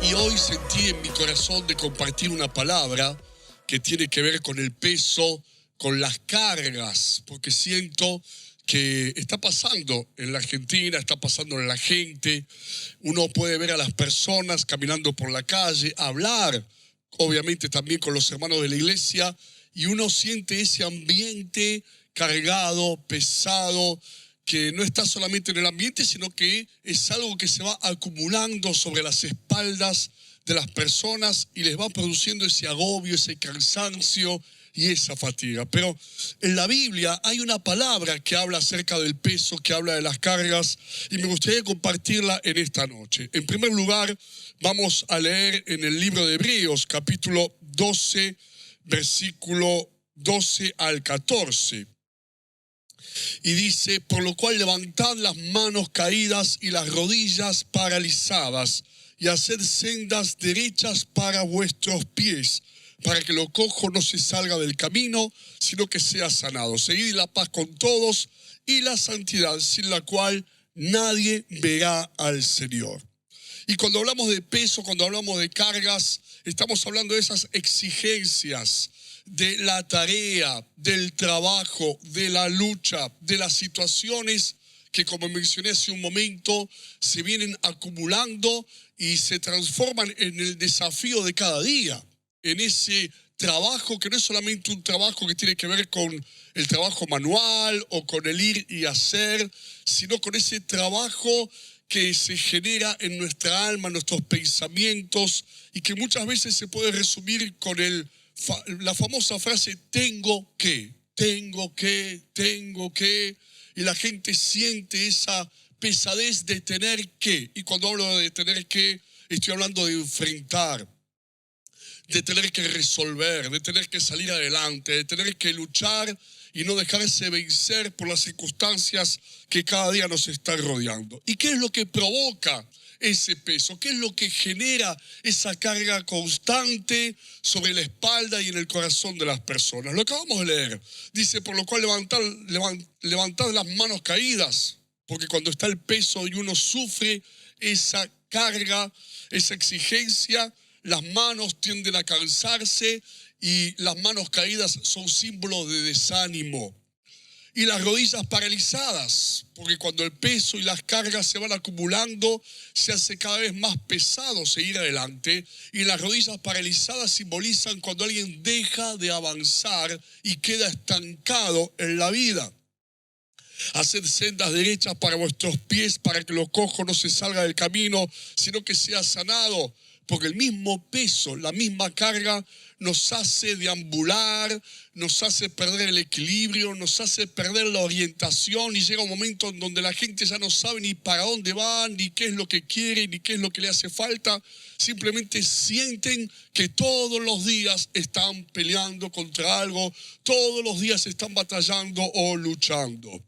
Y hoy sentí en mi corazón de compartir una palabra que tiene que ver con el peso, con las cargas, porque siento que está pasando en la Argentina, está pasando en la gente. Uno puede ver a las personas caminando por la calle, hablar, obviamente también con los hermanos de la iglesia, y uno siente ese ambiente cargado, pesado, que no está solamente en el ambiente, sino que es algo que se va acumulando sobre las espaldas de las personas y les va produciendo ese agobio, ese cansancio y esa fatiga. Pero en la Biblia hay una palabra que habla acerca del peso, que habla de las cargas, y me gustaría compartirla en esta noche. En primer lugar, vamos a leer en el libro de Hebreos, capítulo 12, versículo 12 al 14. Y dice: por lo cual levantad las manos caídas y las rodillas paralizadas, y haced sendas derechas para vuestros pies, para que lo cojo no se salga del camino, sino que sea sanado. Seguid la paz con todos y la santidad, sin la cual nadie verá al Señor. Y cuando hablamos de peso, cuando hablamos de cargas, estamos hablando de esas exigencias, de la tarea, del trabajo, de la lucha, de las situaciones que, como mencioné hace un momento, se vienen acumulando y se transforman en el desafío de cada día, en ese trabajo que no es solamente un trabajo que tiene que ver con el trabajo manual o con el ir y hacer, sino con ese trabajo que se genera en nuestra alma, en nuestros pensamientos, y que muchas veces se puede resumir con la famosa frase tengo que, y la gente siente esa pesadez de tener que. Y cuando hablo de tener que, estoy hablando de enfrentar, de tener que resolver, de tener que salir adelante, de tener que luchar y no dejarse vencer por las circunstancias que cada día nos están rodeando. ¿Y qué es lo que provoca ese peso? ¿Qué es lo que genera esa carga constante sobre la espalda y en el corazón de las personas? Lo acabamos de leer. Dice: por lo cual levantad las manos caídas, porque cuando está el peso y uno sufre esa carga, esa exigencia, las manos tienden a cansarse y las manos caídas son símbolos de desánimo. Y las rodillas paralizadas, porque cuando el peso y las cargas se van acumulando, se hace cada vez más pesado seguir adelante. Y las rodillas paralizadas simbolizan cuando alguien deja de avanzar y queda estancado en la vida. Haced sendas derechas para vuestros pies, para que lo cojo no se salga del camino, sino que sea sanado. Porque el mismo peso, la misma carga nos hace deambular, nos hace perder el equilibrio, nos hace perder la orientación, y llega un momento en donde la gente ya no sabe ni para dónde va, ni qué es lo que quiere, ni qué es lo que le hace falta. Simplemente sienten que todos los días están peleando contra algo, todos los días están batallando o luchando.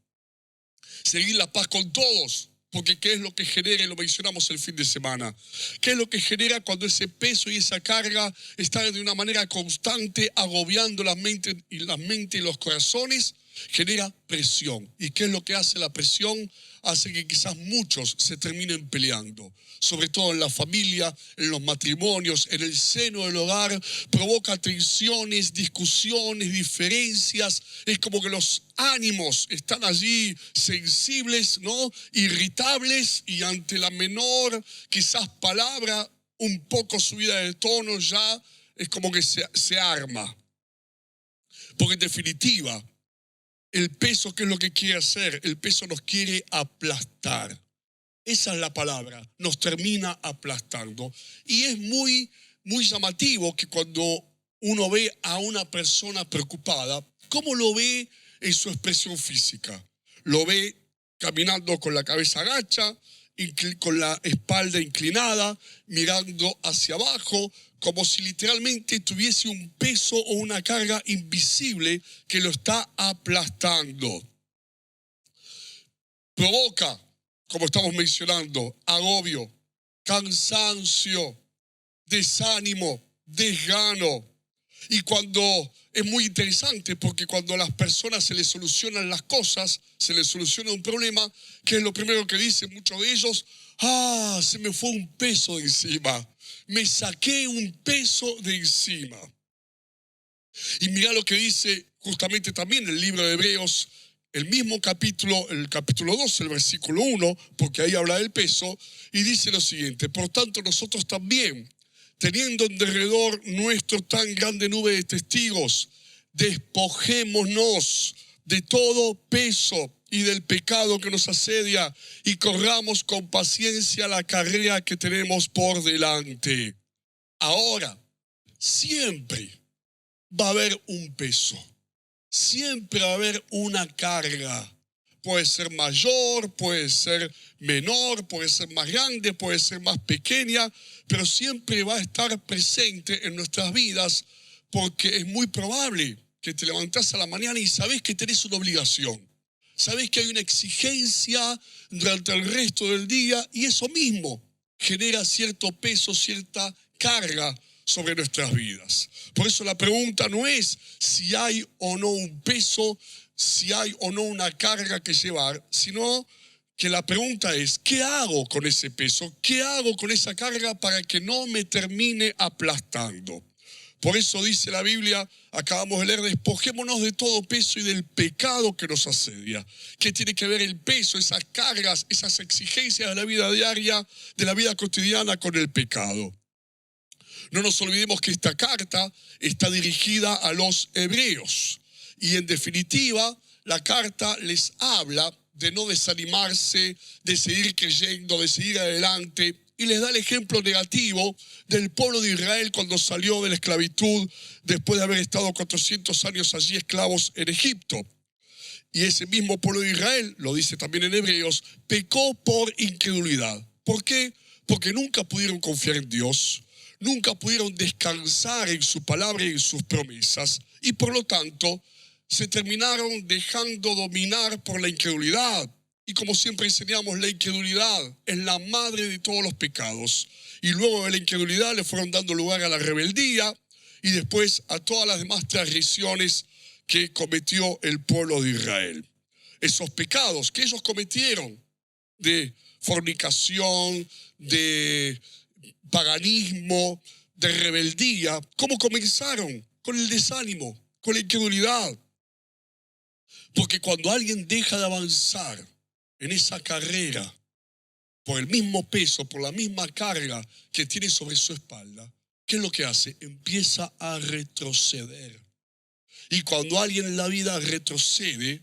Seguir la paz con todos, porque ¿qué es lo que genera? Y lo mencionamos el fin de semana. ¿Qué es lo que genera cuando ese peso y esa carga están de una manera constante agobiando la mente y los corazones? Genera presión. ¿Y qué es lo que hace la presión? Hace que quizás muchos se terminen peleando, sobre todo en la familia, en los matrimonios, en el seno del hogar. Provoca tensiones, discusiones, diferencias. Es como que los ánimos están allí sensibles, ¿no? Irritables, y ante la menor quizás palabra un poco subida de tono ya es como que se arma. Porque en definitiva, el peso, ¿qué es lo que quiere hacer? El peso nos quiere aplastar. Esa es la palabra, nos termina aplastando. Y es muy, muy llamativo que cuando uno ve a una persona preocupada, ¿cómo lo ve en su expresión física? Lo ve caminando con la cabeza agacha, con la espalda inclinada, mirando hacia abajo, como si literalmente tuviese un peso o una carga invisible que lo está aplastando. Provoca, como estamos mencionando, agobio, cansancio, desánimo, desgano. Y cuando es muy interesante, porque cuando a las personas se les solucionan las cosas, se les soluciona un problema, ¿qué es lo primero que dicen muchos de ellos? Ah, se me fue un peso de encima. Me saqué un peso de encima. Y mira lo que dice justamente también el libro de Hebreos, el mismo capítulo, el capítulo 2, el versículo 1, porque ahí habla del peso, y dice lo siguiente: por tanto nosotros también, teniendo en derredor nuestro tan grande nube de testigos, despojémonos de todo peso y del pecado que nos asedia y corramos con paciencia la carrera que tenemos por delante. Ahora, siempre va a haber un peso, siempre va a haber una carga. Puede ser mayor, puede ser menor, puede ser más grande, puede ser más pequeña, pero siempre va a estar presente en nuestras vidas, porque es muy probable que te levantás a la mañana y sabés que tenés una obligación. Sabés que hay una exigencia durante el resto del día y eso mismo genera cierto peso, cierta carga sobre nuestras vidas. Por eso la pregunta no es si hay o no un peso, si hay o no una carga que llevar, sino que la pregunta es: ¿qué hago con ese peso? ¿Qué hago con esa carga para que no me termine aplastando? Por eso dice la Biblia, acabamos de leer: despojémonos de todo peso y del pecado que nos asedia. ¿Qué tiene que ver el peso, esas cargas, esas exigencias de la vida diaria, de la vida cotidiana con el pecado? No nos olvidemos que esta carta está dirigida a los hebreos y en definitiva la carta les habla de no desanimarse, de seguir creyendo, de seguir adelante, y les da el ejemplo negativo del pueblo de Israel cuando salió de la esclavitud después de haber estado 400 años allí esclavos en Egipto. Y ese mismo pueblo de Israel, lo dice también en Hebreos, pecó por incredulidad. ¿Por qué? Porque nunca pudieron confiar en Dios, nunca pudieron descansar en su palabra y en sus promesas, y por lo tanto se terminaron dejando dominar por la incredulidad. Y como siempre enseñamos, la incredulidad es la madre de todos los pecados. Y luego de la incredulidad le fueron dando lugar a la rebeldía y después a todas las demás transgresiones que cometió el pueblo de Israel. Esos pecados que ellos cometieron de fornicación, de paganismo, de rebeldía, ¿cómo comenzaron? Con el desánimo, con la incredulidad. Porque cuando alguien deja de avanzar en esa carrera por el mismo peso, por la misma carga que tiene sobre su espalda, ¿qué es lo que hace? Empieza a retroceder. Y cuando alguien en la vida retrocede,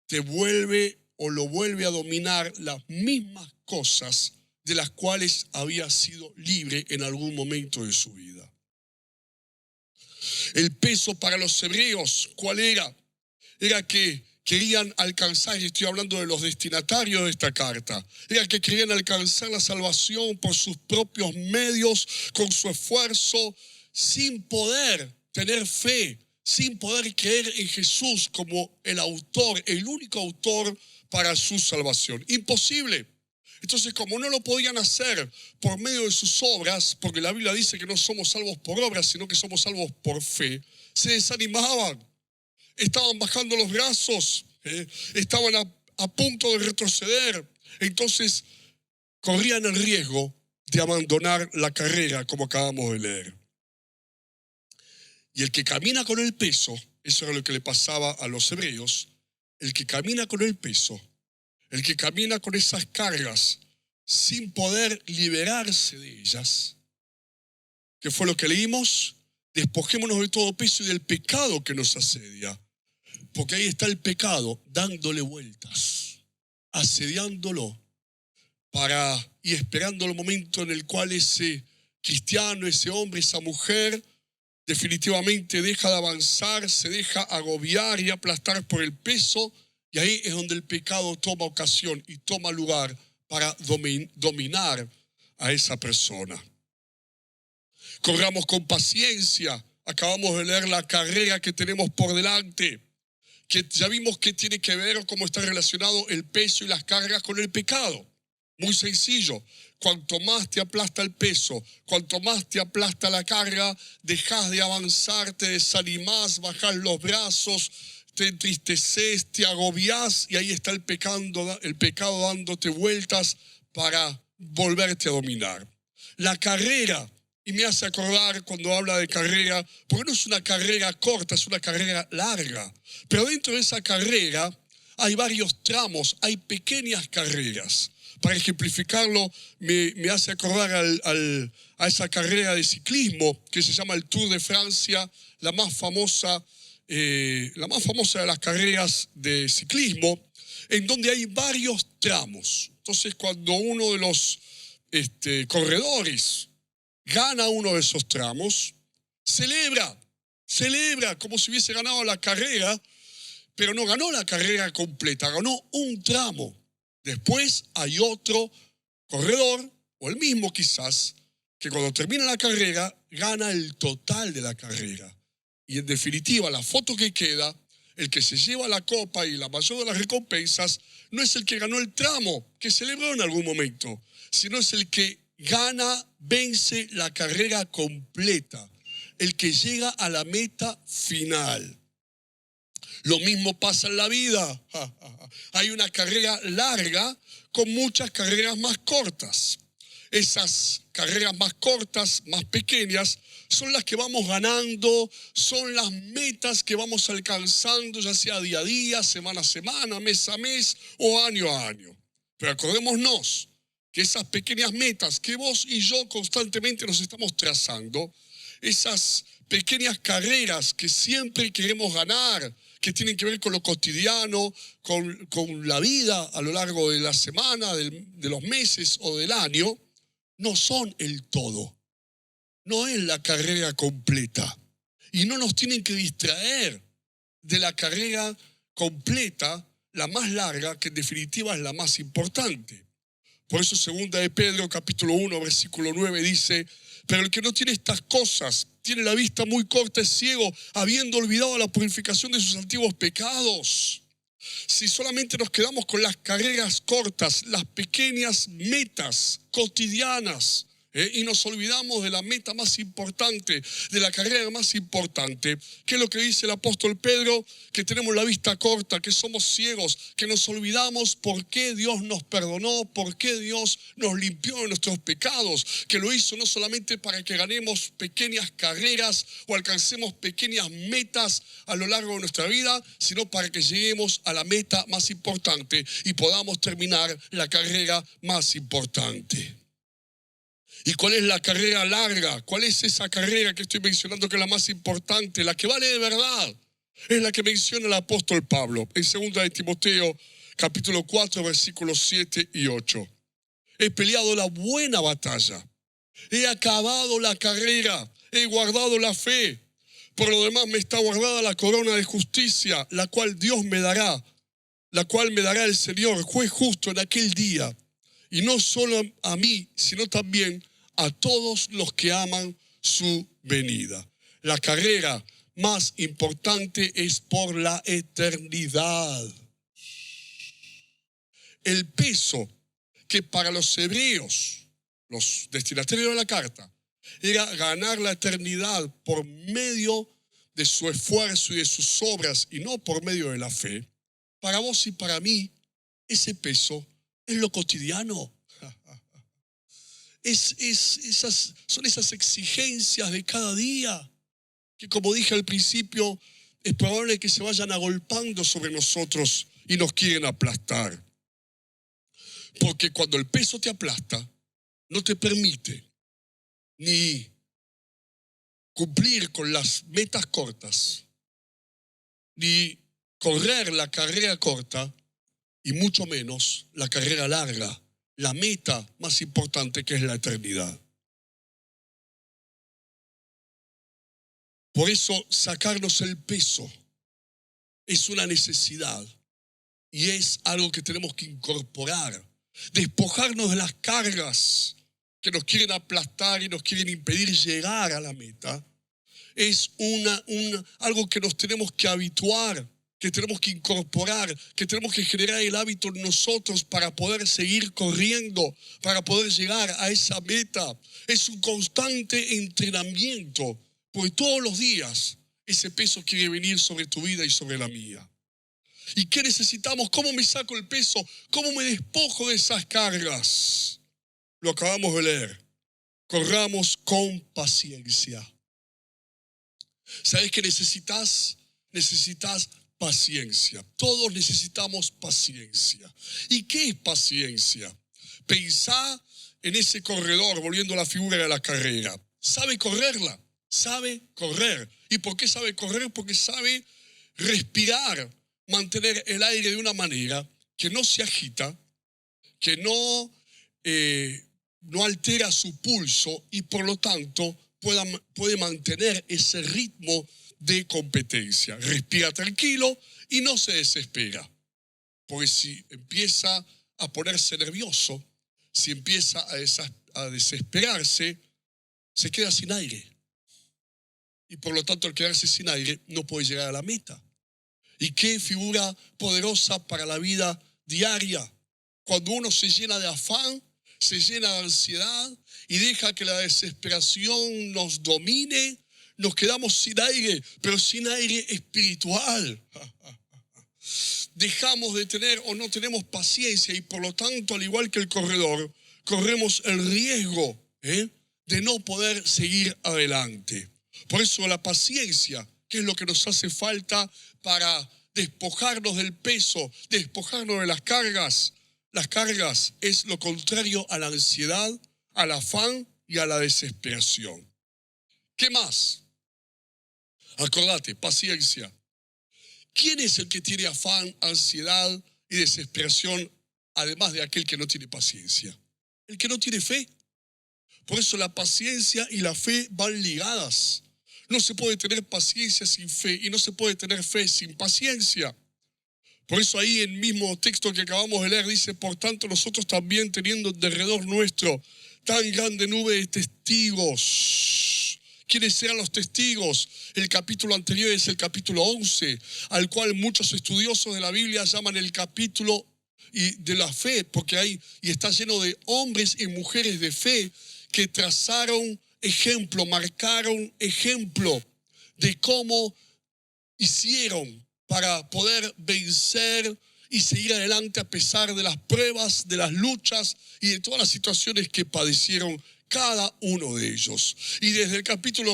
te vuelve o lo vuelve a dominar las mismas cosas de las cuales había sido libre en algún momento de su vida. El peso para los hebreos, ¿cuál era? Era que querían alcanzar, y estoy hablando de los destinatarios de esta carta, era que querían alcanzar la salvación por sus propios medios, con su esfuerzo, sin poder tener fe, sin poder creer en Jesús como el autor, el único autor para su salvación. Imposible. Entonces, como no lo podían hacer por medio de sus obras, porque la Biblia dice que no somos salvos por obras, sino que somos salvos por fe, se desanimaban, estaban bajando los brazos, estaban a punto de retroceder. Entonces, corrían el riesgo de abandonar la carrera, como acabamos de leer. Y el que camina con el peso, eso era lo que le pasaba a los hebreos, el que camina con el peso, el que camina con esas cargas sin poder liberarse de ellas, ¿qué fue lo que leímos? Despojémonos de todo peso y del pecado que nos asedia. Porque ahí está el pecado dándole vueltas, asediándolo y esperando el momento en el cual ese cristiano, ese hombre, esa mujer definitivamente deja de avanzar, se deja agobiar y aplastar por el peso, y ahí es donde el pecado toma ocasión y toma lugar para dominar a esa persona. Corramos con paciencia. Acabamos de leer la carrera que tenemos por delante, que ya vimos qué tiene que ver o cómo está relacionado el peso y las cargas con el pecado. Muy sencillo. Cuanto más te aplasta el peso, cuanto más te aplasta la carga, dejas de avanzar, te desanimás, bajás los brazos, te entristeces, te agobiás y ahí está el pecado dándote vueltas para volverte a dominar. La carrera, y me hace acordar cuando habla de carrera, porque no es una carrera corta, es una carrera larga. Pero dentro de esa carrera hay varios tramos, hay pequeñas carreras. Para ejemplificarlo, me hace acordar a esa carrera de ciclismo que se llama el Tour de Francia, la más famosa de las carreras de ciclismo, en donde hay varios tramos. Entonces, cuando uno de los corredores gana uno de esos tramos, celebra como si hubiese ganado la carrera, pero no ganó la carrera completa, ganó un tramo. Después hay otro corredor, o el mismo quizás, que cuando termina la carrera, gana el total de la carrera. Y en definitiva, la foto que queda, el que se lleva la copa y la mayor de las recompensas, no es el que ganó el tramo, que celebró en algún momento, sino es el que gana, vence la carrera completa, el que llega a la meta final. Lo mismo pasa en la vida. Hay una carrera larga con muchas carreras más cortas. Esas carreras más cortas, más pequeñas, son las que vamos ganando, son las metas que vamos alcanzando, ya sea día a día, semana a semana, mes a mes o año a año. Pero acordémonos que esas pequeñas metas que vos y yo constantemente nos estamos trazando, esas pequeñas carreras que siempre queremos ganar, que tienen que ver con lo cotidiano, con la vida a lo largo de la semana, de los meses o del año, no son el todo. No es la carrera completa. Y no nos tienen que distraer de la carrera completa, la más larga, que en definitiva es la más importante. Por eso 2 de Pedro, capítulo 1, versículo 9, dice: pero el que no tiene estas cosas, tiene la vista muy corta, es ciego, habiendo olvidado la purificación de sus antiguos pecados. Si solamente nos quedamos con las carreras cortas, las pequeñas metas cotidianas, y nos olvidamos de la meta más importante, de la carrera más importante, ¿qué es lo que dice el apóstol Pedro? Que tenemos la vista corta, que somos ciegos, que nos olvidamos por qué Dios nos perdonó, por qué Dios nos limpió de nuestros pecados, que lo hizo no solamente para que ganemos pequeñas carreras o alcancemos pequeñas metas a lo largo de nuestra vida, sino para que lleguemos a la meta más importante y podamos terminar la carrera más importante. ¿Y cuál es la carrera larga? ¿Cuál es esa carrera que estoy mencionando que es la más importante? La que vale de verdad. Es la que menciona el apóstol Pablo en 2 de Timoteo, capítulo 4, versículos 7 y 8. He peleado la buena batalla. He acabado la carrera. He guardado la fe. Por lo demás me está guardada la corona de justicia, la cual Dios me dará, la cual me dará el Señor, juez justo en aquel día. Y no solo a mí, sino también a todos los que aman su venida. La carrera más importante es por la eternidad. El peso que para los hebreos, los destinatarios de la carta, era ganar la eternidad por medio de su esfuerzo y de sus obras y no por medio de la fe, para vos y para mí, ese peso es lo cotidiano. Son esas exigencias de cada día que, como dije al principio, es probable que se vayan agolpando sobre nosotros y nos quieren aplastar. Porque cuando el peso te aplasta, no te permite ni cumplir con las metas cortas, ni correr la carrera corta, y mucho menos la carrera larga, la meta más importante, que es la eternidad. Por eso sacarnos el peso es una necesidad y es algo que tenemos que incorporar. Despojarnos de las cargas que nos quieren aplastar y nos quieren impedir llegar a la meta es algo que nos tenemos que habituar que tenemos que incorporar, que tenemos que generar el hábito en nosotros para poder seguir corriendo, para poder llegar a esa meta. Es un constante entrenamiento, porque todos los días ese peso quiere venir sobre tu vida y sobre la mía. ¿Y qué necesitamos? ¿Cómo me saco el peso? ¿Cómo me despojo de esas cargas? Lo acabamos de leer. Corramos con paciencia. ¿Sabes qué necesitas? Necesitas paciencia. Todos necesitamos paciencia. ¿Y qué es paciencia? Pensá en ese corredor, volviendo a la figura de la carrera. ¿Sabe correrla? Sabe correr. ¿Y por qué sabe correr? Porque sabe respirar, mantener el aire de una manera que no se agita, que no altera su pulso y por lo tanto puede mantener ese ritmo de competencia. Respira tranquilo y no se desespera. Porque si empieza a ponerse nervioso, si empieza a desesperarse, se queda sin aire. Y por lo tanto, al quedarse sin aire, no puede llegar a la meta. ¿Y qué figura poderosa para la vida diaria? Cuando uno se llena de afán, se llena de ansiedad y deja que la desesperación nos domine, nos quedamos sin aire, pero sin aire espiritual. Dejamos de tener o no tenemos paciencia y por lo tanto, al igual que el corredor, corremos el riesgo de no poder seguir adelante. Por eso la paciencia, que es lo que nos hace falta para despojarnos del peso, despojarnos de las cargas. Las cargas es lo contrario a la ansiedad, al afán y a la desesperación. ¿Qué más? Acordate, paciencia. ¿Quién es el que tiene afán, ansiedad y desesperación, además de aquel que no tiene paciencia? El que no tiene fe. Por eso la paciencia y la fe van ligadas. No se puede tener paciencia sin fe y no se puede tener fe sin paciencia. Por eso ahí en el mismo texto que acabamos de leer dice, por tanto nosotros también teniendo alrededor nuestro tan grande nube de testigos. ¿Quiénes eran los testigos? El capítulo anterior es el capítulo 11, al cual muchos estudiosos de la Biblia llaman el capítulo de la fe, porque ahí está lleno de hombres y mujeres de fe que trazaron ejemplo, marcaron ejemplo de cómo hicieron para poder vencer y seguir adelante a pesar de las pruebas, de las luchas y de todas las situaciones que padecieron cada uno de ellos. Y desde el capítulo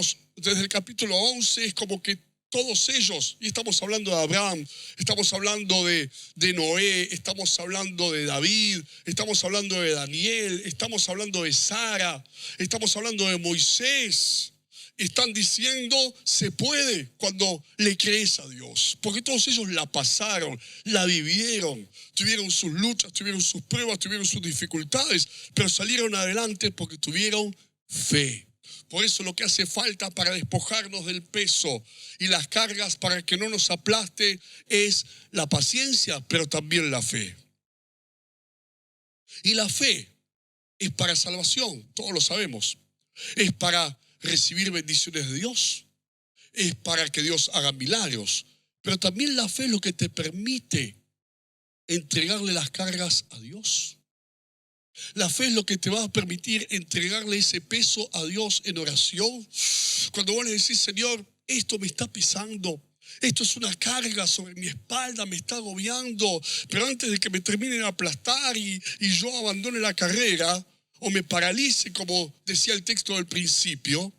11 es como que todos ellos, y estamos hablando de Abraham, estamos hablando de Noé, estamos hablando de David, estamos hablando de Daniel, estamos hablando de Sara, estamos hablando de Moisés. Están diciendo, se puede cuando le crees a Dios. Porque todos ellos la pasaron, la vivieron, tuvieron sus luchas, tuvieron sus pruebas, tuvieron sus dificultades, pero salieron adelante porque tuvieron fe. Por eso lo que hace falta para despojarnos del peso y las cargas para que no nos aplaste es la paciencia, pero también la fe. Y la fe es para salvación, todos lo sabemos. Es para recibir bendiciones de Dios, es para que Dios haga milagros, pero también la fe es lo que te permite entregarle las cargas a Dios. La fe es lo que te va a permitir entregarle ese peso a Dios en oración. Cuando vos le decís, Señor, esto me está pesando, esto es una carga sobre mi espalda, me está agobiando, pero antes de que me terminen de aplastar y yo abandone la carrera, o me paralice, como decía el texto del principio,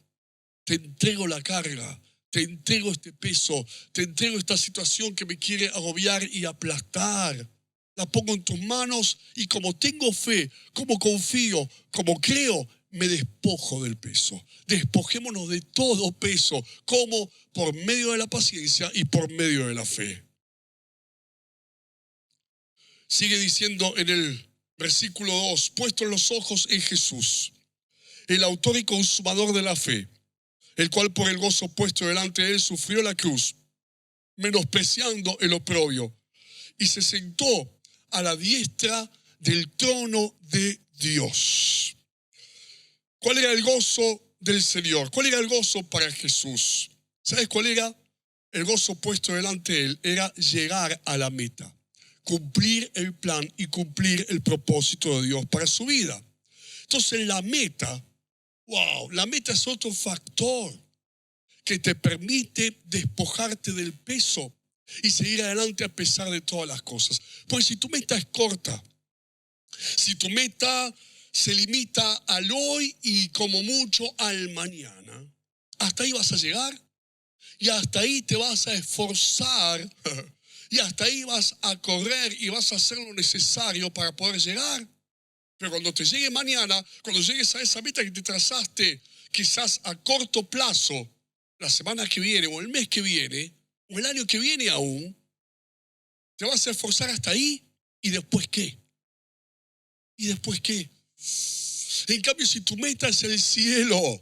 te entrego la carga, te entrego este peso, te entrego esta situación que me quiere agobiar y aplastar. La pongo en tus manos y como tengo fe, como confío, como creo, me despojo del peso. Despojémonos de todo peso, como por medio de la paciencia y por medio de la fe. Sigue diciendo en el versículo 2, puestos los ojos en Jesús, el autor y consumador de la fe, el cual por el gozo puesto delante de él sufrió la cruz, menospreciando el oprobio, y se sentó a la diestra del trono de Dios. ¿Cuál era el gozo del Señor? ¿Cuál era el gozo para Jesús? ¿Sabes cuál era? el gozo puesto delante de él era llegar a la meta, cumplir el plan y cumplir el propósito de Dios para su vida. Entonces la meta es otro factor que te permite despojarte del peso y seguir adelante a pesar de todas las cosas. Porque si tu meta es corta, si tu meta se limita al hoy y como mucho al mañana, hasta ahí vas a llegar y hasta ahí te vas a esforzar y hasta ahí vas a correr y vas a hacer lo necesario para poder llegar. Pero cuando te llegue mañana, cuando llegues a esa meta que te trazaste, quizás a corto plazo, la semana que viene o el mes que viene o el año que viene aún, te vas a esforzar hasta ahí. ¿Y después qué? ¿Y después qué? En cambio, si tu meta es el cielo,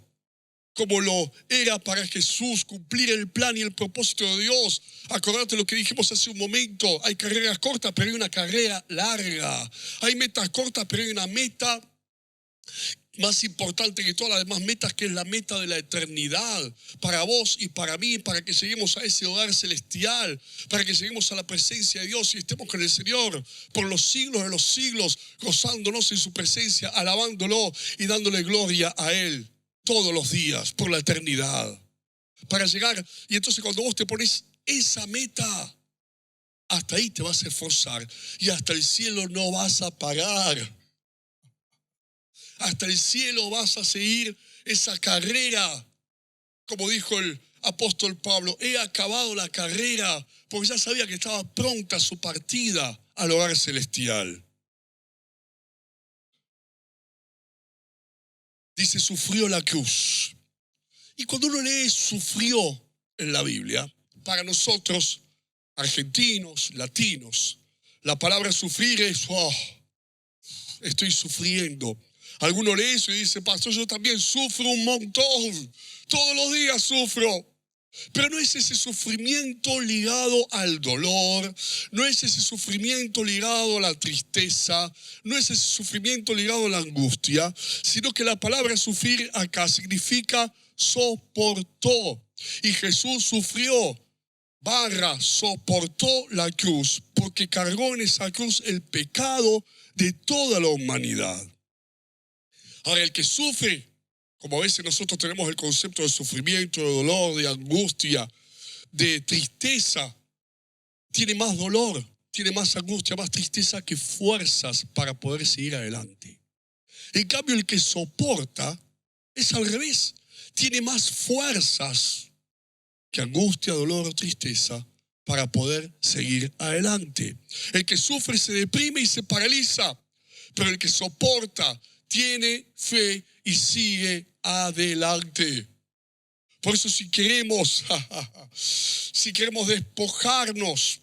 como lo era para Jesús, cumplir el plan y el propósito de Dios. Acordate lo que dijimos hace un momento. Hay carreras cortas, pero hay una carrera larga. Hay metas cortas, pero hay una meta más importante que todas las demás metas, que es la meta de la eternidad, para vos y para mí, para que lleguemos a ese hogar celestial, para que lleguemos a la presencia de Dios y estemos con el Señor por los siglos de los siglos, gozándonos en su presencia, alabándolo y dándole gloria a Él todos los días, por la eternidad, para llegar. Y entonces cuando vos te pones esa meta, hasta ahí te vas a esforzar y hasta el cielo no vas a parar. Hasta el cielo vas a seguir esa carrera. Como dijo el apóstol Pablo, he acabado la carrera, porque ya sabía que estaba pronta su partida al hogar celestial. Dice, sufrió la cruz. Y cuando uno lee sufrió en la Biblia, para nosotros, argentinos, latinos, la palabra sufrir es, estoy sufriendo. Alguno lee eso y dice, pastor, yo también sufro un montón. Todos los días sufro. Pero no es ese sufrimiento ligado al dolor, no es ese sufrimiento ligado a la tristeza, no es ese sufrimiento ligado a la angustia, sino que la palabra sufrir acá significa soportó. Y Jesús sufrió, soportó la cruz, porque cargó en esa cruz el pecado de toda la humanidad. Ahora, el que sufre, como a veces nosotros tenemos el concepto de sufrimiento, de dolor, de angustia, de tristeza, tiene más dolor, tiene más angustia, más tristeza que fuerzas para poder seguir adelante. En cambio, el que soporta es al revés, tiene más fuerzas que angustia, dolor, tristeza para poder seguir adelante. El que sufre se deprime y se paraliza, pero el que soporta tiene fe y sigue adelante. Por eso si queremos despojarnos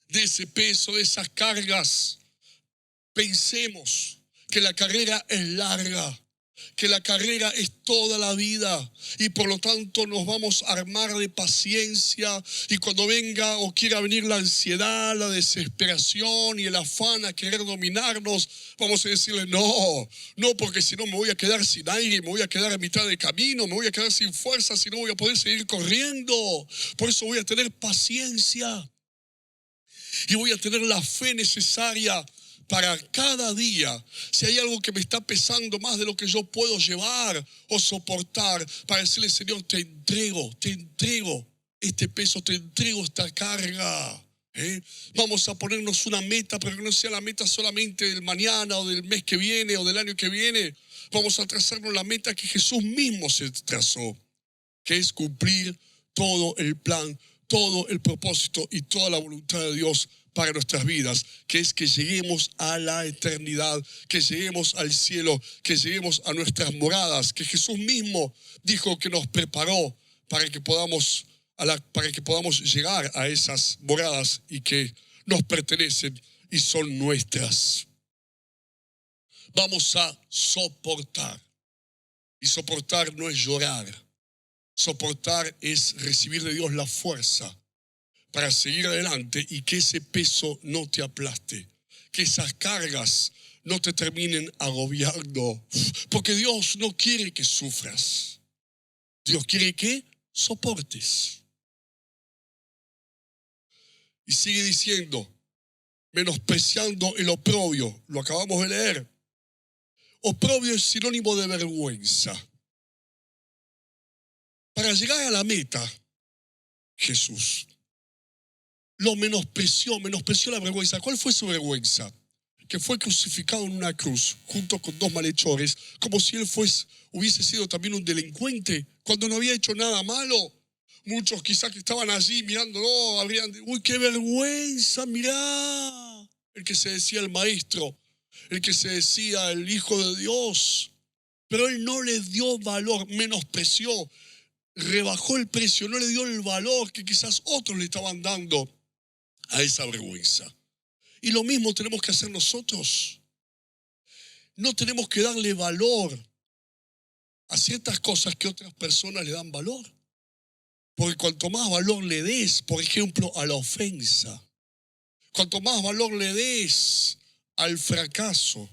de ese peso, de esas cargas, pensemos que la carrera es larga, que la carrera es toda la vida y por lo tanto nos vamos a armar de paciencia, y cuando venga o quiera venir la ansiedad, la desesperación y el afán a querer dominarnos, vamos a decirle no, porque si no me voy a quedar sin aire, me voy a quedar a mitad de camino, me voy a quedar sin fuerzas y no voy a poder seguir corriendo. Por eso voy a tener paciencia y voy a tener la fe necesaria para cada día. Si hay algo que me está pesando más de lo que yo puedo llevar o soportar, para decirle, Señor, te entrego este peso, te entrego esta carga. Vamos a ponernos una meta, pero que no sea la meta solamente del mañana o del mes que viene o del año que viene. Vamos a trazarnos la meta que Jesús mismo se trazó, que es cumplir todo el plan, todo el propósito y toda la voluntad de Dios para nuestras vidas, que es que lleguemos a la eternidad, que lleguemos al cielo, que lleguemos a nuestras moradas, que Jesús mismo dijo que nos preparó para que podamos llegar a esas moradas y que nos pertenecen y son nuestras. Vamos a soportar. Y soportar no es llorar. Soportar es recibir de Dios la fuerza para seguir adelante y que ese peso no te aplaste, que esas cargas no te terminen agobiando, porque Dios no quiere que sufras. Dios quiere que soportes. Y sigue diciendo, menospreciando el oprobio. Lo acabamos de leer. Oprobio es sinónimo de vergüenza. Para llegar a la meta, Jesús lo menospreció la vergüenza. ¿Cuál fue su vergüenza? Que fue crucificado en una cruz junto con dos malhechores, como si él hubiese sido también un delincuente, cuando no había hecho nada malo. Muchos quizás que estaban allí mirándolo, habrían dicho, uy, qué vergüenza, mirá. El que se decía el maestro, el que se decía el Hijo de Dios. Pero él no le dio valor, menospreció, rebajó el precio, no le dio el valor que quizás otros le estaban dando a esa vergüenza. Y lo mismo tenemos que hacer nosotros. No tenemos que darle valor a ciertas cosas que otras personas le dan valor. Porque cuanto más valor le des, por ejemplo, a la ofensa, cuanto más valor le des al fracaso,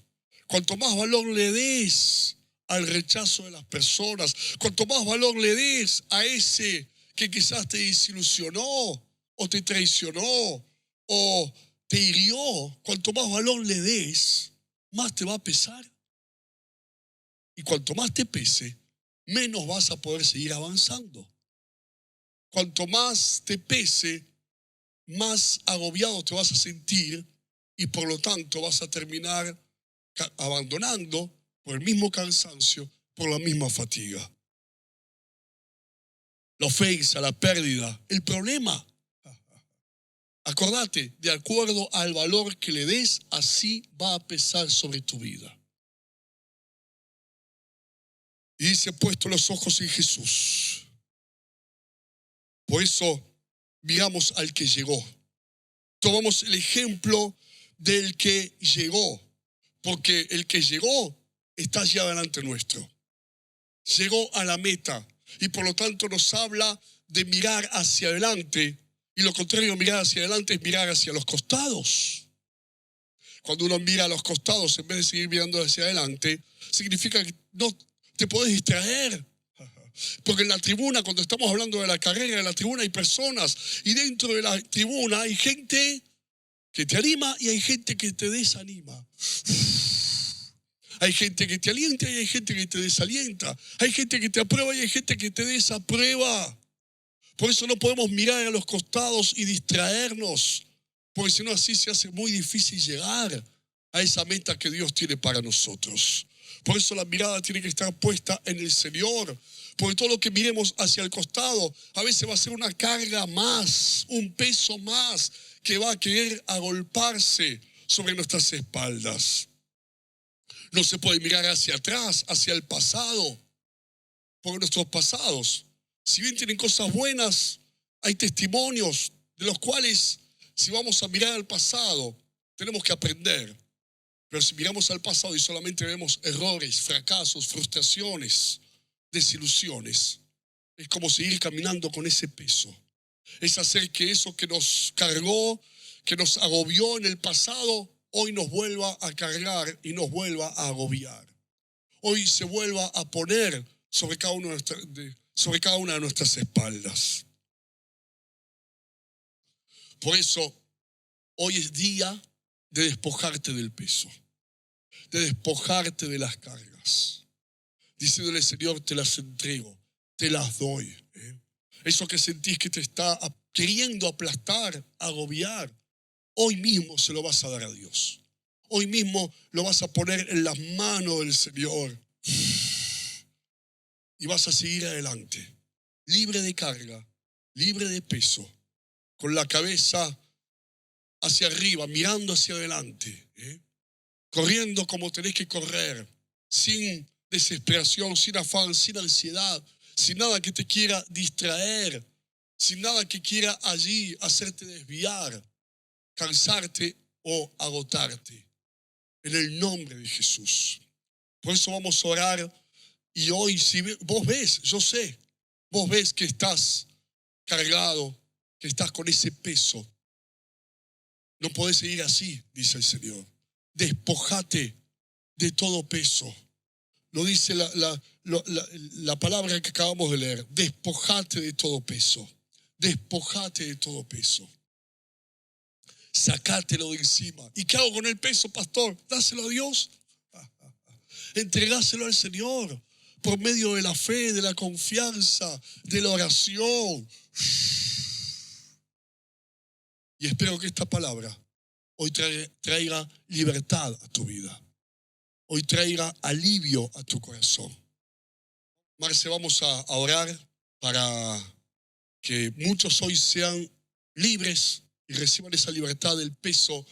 cuanto más valor le des al rechazo de las personas, cuanto más valor le des a ese que quizás te desilusionó o te traicionó o te hirió, cuanto más valor le des, más te va a pesar. Y cuanto más te pese, menos vas a poder seguir avanzando. Cuanto más te pese, más agobiado te vas a sentir y por lo tanto vas a terminar abandonando por el mismo cansancio, por la misma fatiga. La ofensa, la pérdida, el problema. Acordate, de acuerdo al valor que le des, así va a pesar sobre tu vida. Y dice, puesto los ojos en Jesús. Por eso miramos al que llegó. Tomamos el ejemplo del que llegó, porque el que llegó está allí adelante nuestro. Llegó a la meta y por lo tanto nos habla de mirar hacia adelante. Y lo contrario de mirar hacia adelante es mirar hacia los costados. Cuando uno mira a los costados en vez de seguir mirando hacia adelante, significa que no te podés distraer. Porque en la tribuna, cuando estamos hablando de la carrera, en la tribuna hay personas y dentro de la tribuna hay gente que te anima y hay gente que te desanima. Hay gente que te alienta y hay gente que te desalienta. Hay gente que te aprueba y hay gente que te desaprueba. Por eso no podemos mirar a los costados y distraernos, porque si no así se hace muy difícil llegar a esa meta que Dios tiene para nosotros. Por eso la mirada tiene que estar puesta en el Señor, porque todo lo que miremos hacia el costado a veces va a ser una carga más, un peso más que va a querer agolparse sobre nuestras espaldas. No se puede mirar hacia atrás, hacia el pasado, porque nuestros pasados, si bien tienen cosas buenas, hay testimonios de los cuales, si vamos a mirar al pasado, tenemos que aprender. Pero si miramos al pasado y solamente vemos errores, fracasos, frustraciones, desilusiones, es como seguir caminando con ese peso. Es hacer que eso que nos cargó, que nos agobió en el pasado, hoy nos vuelva a cargar y nos vuelva a agobiar. Hoy se vuelva a poner sobre cada una de nuestras espaldas. Por eso, hoy es día de despojarte del peso, de despojarte de las cargas. Diciéndole, Señor, te las entrego, te las doy. Eso que sentís que te está queriendo aplastar, agobiar, hoy mismo se lo vas a dar a Dios. Hoy mismo lo vas a poner en las manos del Señor. Y vas a seguir adelante, libre de carga, libre de peso, con la cabeza hacia arriba, mirando hacia adelante, corriendo como tenés que correr, sin desesperación, sin afán, sin ansiedad, sin nada que te quiera distraer, sin nada que quiera allí hacerte desviar, cansarte o agotarte. En el nombre de Jesús. Por eso vamos a orar. Y hoy, si vos ves, yo sé, vos ves que estás cargado, que estás con ese peso. No podés seguir así, dice el Señor. Despojate de todo peso. Lo dice la palabra que acabamos de leer. Despojate de todo peso. Despojate de todo peso. Sacátelo de encima. ¿Y qué hago con el peso, pastor? Dáselo a Dios. Entregáselo al Señor por medio de la fe, de la confianza, de la oración. Y espero que esta palabra hoy traiga libertad a tu vida. Hoy traiga alivio a tu corazón. Marce, vamos a orar para que muchos hoy sean libres y reciban esa libertad del peso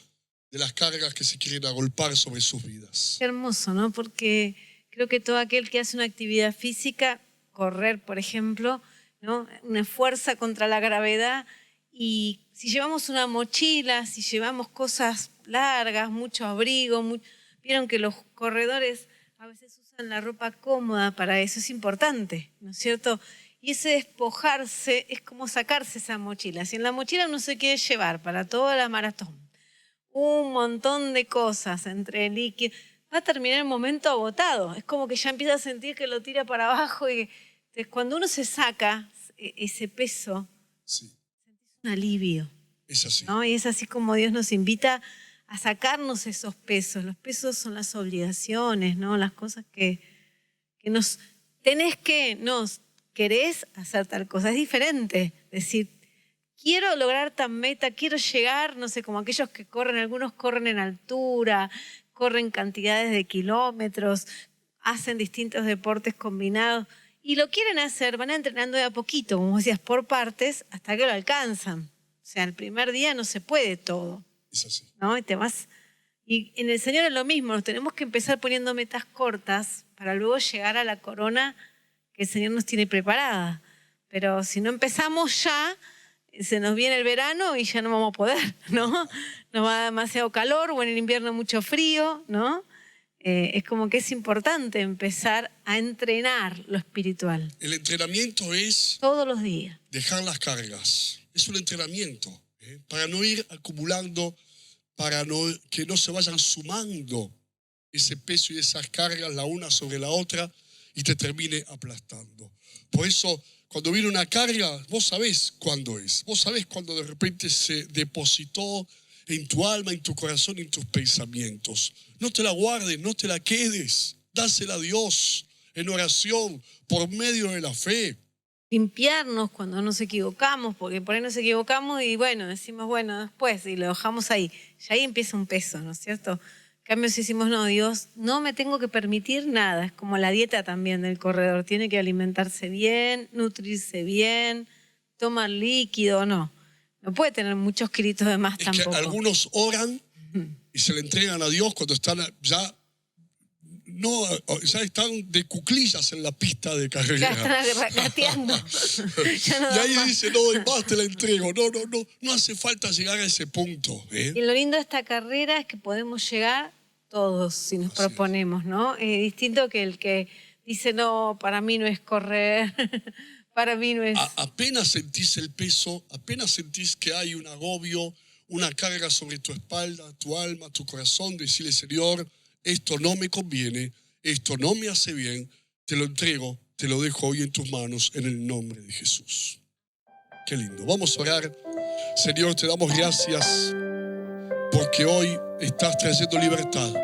de las cargas que se quieren agolpar sobre sus vidas. Qué hermoso, ¿no? Porque creo que todo aquel que hace una actividad física, correr, por ejemplo, ¿no? Una fuerza contra la gravedad, y si llevamos una mochila, si llevamos cosas largas, mucho abrigo, vieron que los corredores a veces usan la ropa cómoda para eso, es importante, ¿no es cierto? Y ese despojarse es como sacarse esa mochila. Si en la mochila uno se quiere llevar para toda la maratón un montón de cosas entre líquidos, va a terminar el momento agotado. Es como que ya empieza a sentir que lo tira para abajo. Y entonces, cuando uno se saca ese peso, sí, sentís un alivio. Es así. ¿No? Y es así como Dios nos invita a sacarnos esos pesos. Los pesos son las obligaciones, ¿no? Las cosas que nos tenés que, querés hacer tal cosa. Es diferente decir, quiero lograr tal meta, quiero llegar, no sé, como aquellos que corren, algunos corren en altura, corren cantidades de kilómetros, hacen distintos deportes combinados y lo quieren hacer, van entrenando de a poquito, como decías, por partes, hasta que lo alcanzan. O sea, el primer día no se puede todo. Es así. ¿No? Y en el Señor es lo mismo, nos tenemos que empezar poniendo metas cortas para luego llegar a la corona que el Señor nos tiene preparada. Pero si no empezamos ya, se nos viene el verano y ya no vamos a poder, ¿no? Nos va a dar demasiado calor o en el invierno mucho frío, ¿no? Es como que es importante empezar a entrenar lo espiritual. El entrenamiento es todos los días. Dejar las cargas. Es un entrenamiento, para no ir acumulando, para que no se vayan sumando ese peso y esas cargas la una sobre la otra y te termine aplastando. Por eso, cuando viene una carga, vos sabés cuándo es. Vos sabés cuándo de repente se depositó en tu alma, en tu corazón, en tus pensamientos. No te la guardes, no te la quedes. Dásela a Dios en oración por medio de la fe. Limpiarnos cuando nos equivocamos, porque por ahí nos equivocamos y bueno, decimos bueno después y lo dejamos ahí. Y ahí empieza un peso, ¿no es cierto? En cambio, si decimos no, Dios, no me tengo que permitir nada. Es como la dieta también del corredor. Tiene que alimentarse bien, nutrirse bien, tomar líquido, no. No puede tener muchos kilitos de más tampoco. Que algunos oran y se le entregan a Dios cuando están ya están de cuclillas en la pista de carrera. Ya están gateando. Y ahí dice, no doy más, te la entrego. No hace falta llegar a ese punto. Y lo lindo de esta carrera es que podemos llegar todos si nos proponemos, ¿no? Distinto que el que dice, no, para mí no es correr, para mí no es... Apenas sentís el peso, apenas sentís que hay un agobio, una carga sobre tu espalda, tu alma, tu corazón, decirle, Señor, esto no me conviene, esto no me hace bien, te lo entrego, te lo dejo hoy en tus manos en el nombre de Jesús. Qué lindo. Vamos a orar. Señor, te damos gracias porque hoy estás trayendo libertad.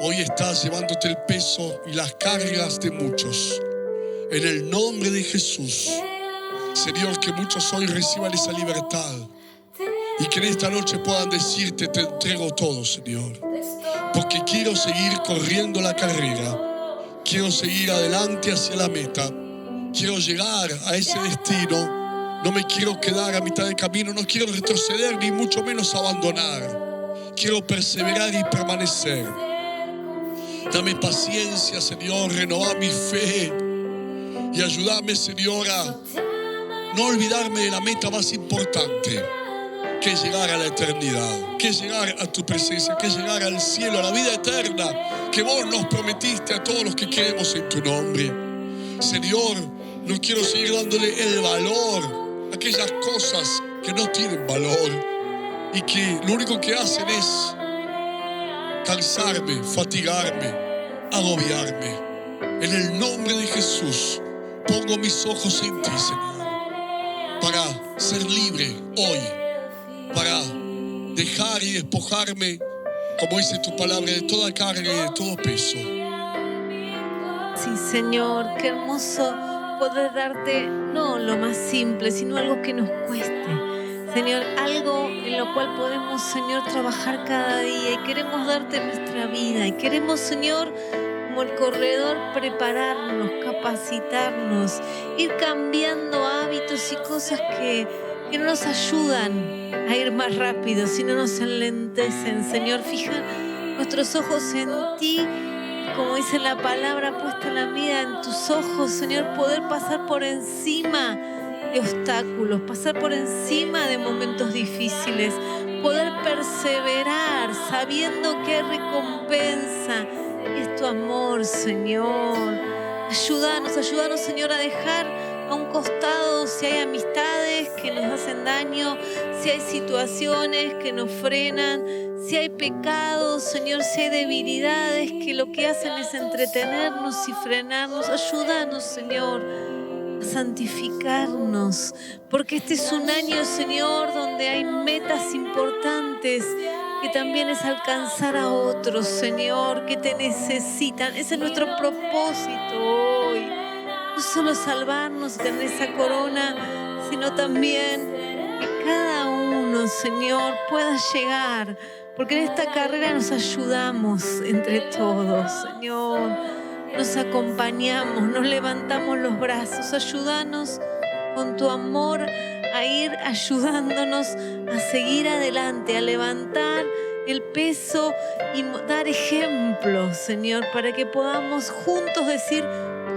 Hoy estás llevándote el peso y las cargas de muchos. En el nombre de Jesús. Señor, que muchos hoy reciban esa libertad y que en esta noche puedan decirte, te entrego todo, Señor. Porque quiero seguir corriendo la carrera, quiero seguir adelante hacia la meta, quiero llegar a ese destino, no me quiero quedar a mitad de camino, no quiero retroceder ni mucho menos abandonar, quiero perseverar y permanecer. Dame paciencia, Señor, renová mi fe y ayúdame, Señor, a no olvidarme de la meta más importante, que es llegar a la eternidad, que es llegar a tu presencia, que es llegar al cielo, a la vida eterna, que vos nos prometiste a todos los que creemos en tu nombre. Señor, no quiero seguir dándole el valor a aquellas cosas que no tienen valor y que lo único que hacen es cansarme, fatigarme, agobiarme. En el nombre de Jesús, pongo mis ojos en ti, Señor, para ser libre hoy, para dejar y despojarme, como dice tu palabra, de toda carga y de todo peso. Sí, Señor, qué hermoso poder darte no lo más simple, sino algo que nos cueste. Señor, algo en lo cual podemos, Señor, trabajar cada día y queremos darte nuestra vida y queremos, Señor, como el corredor, prepararnos, capacitarnos, ir cambiando hábitos y cosas que no nos ayudan a ir más rápido, sino nos enlentecen. Señor, fija nuestros ojos en ti, como dice la palabra, puesta la mirada en tus ojos, Señor, poder pasar por encima de obstáculos, pasar por encima de momentos difíciles, poder perseverar sabiendo que hay recompensa y es tu amor, Señor. Ayúdanos, Señor, a dejar a un costado si hay amistades que nos hacen daño, si hay situaciones que nos frenan, si hay pecados, Señor, si hay debilidades que lo que hacen es entretenernos y frenarnos. Ayúdanos, Señor, a santificarnos, porque este es un año, Señor, donde hay metas importantes que también es alcanzar a otros, Señor, que te necesitan. Ese es nuestro propósito hoy. No solo salvarnos y tener esa corona, sino también que cada uno, Señor, pueda llegar, porque en esta carrera nos ayudamos entre todos, Señor. Nos acompañamos, nos levantamos los brazos. Ayúdanos con tu amor a ir ayudándonos a seguir adelante, a levantar el peso y dar ejemplo, Señor, para que podamos juntos decir,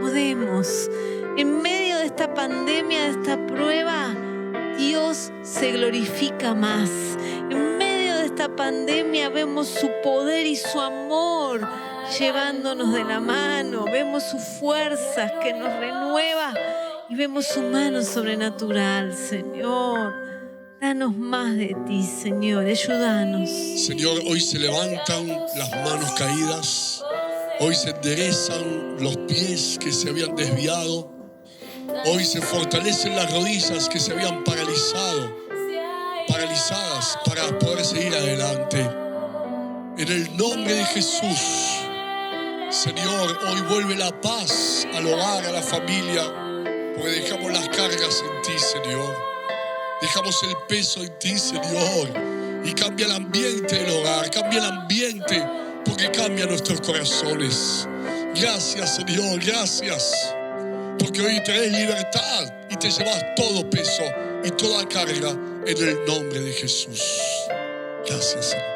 podemos. En medio de esta pandemia, de esta prueba, Dios se glorifica más. En medio de esta pandemia vemos su poder y su amor llevándonos de la mano, vemos sus fuerzas que nos renueva y vemos su mano sobrenatural, Señor. Danos más de ti, Señor, ayúdanos. Señor, hoy se levantan las manos caídas, hoy se enderezan los pies que se habían desviado, hoy se fortalecen las rodillas que se habían paralizadas para poder seguir adelante. En el nombre de Jesús, Señor, hoy vuelve la paz al hogar, a la familia, porque dejamos las cargas en ti, Señor. Dejamos el peso en ti, Señor. Y cambia el ambiente del hogar, cambia el ambiente, porque cambia nuestros corazones. Gracias, Señor, gracias. Porque hoy tenés libertad y te llevas todo peso y toda carga en el nombre de Jesús. Gracias, Señor.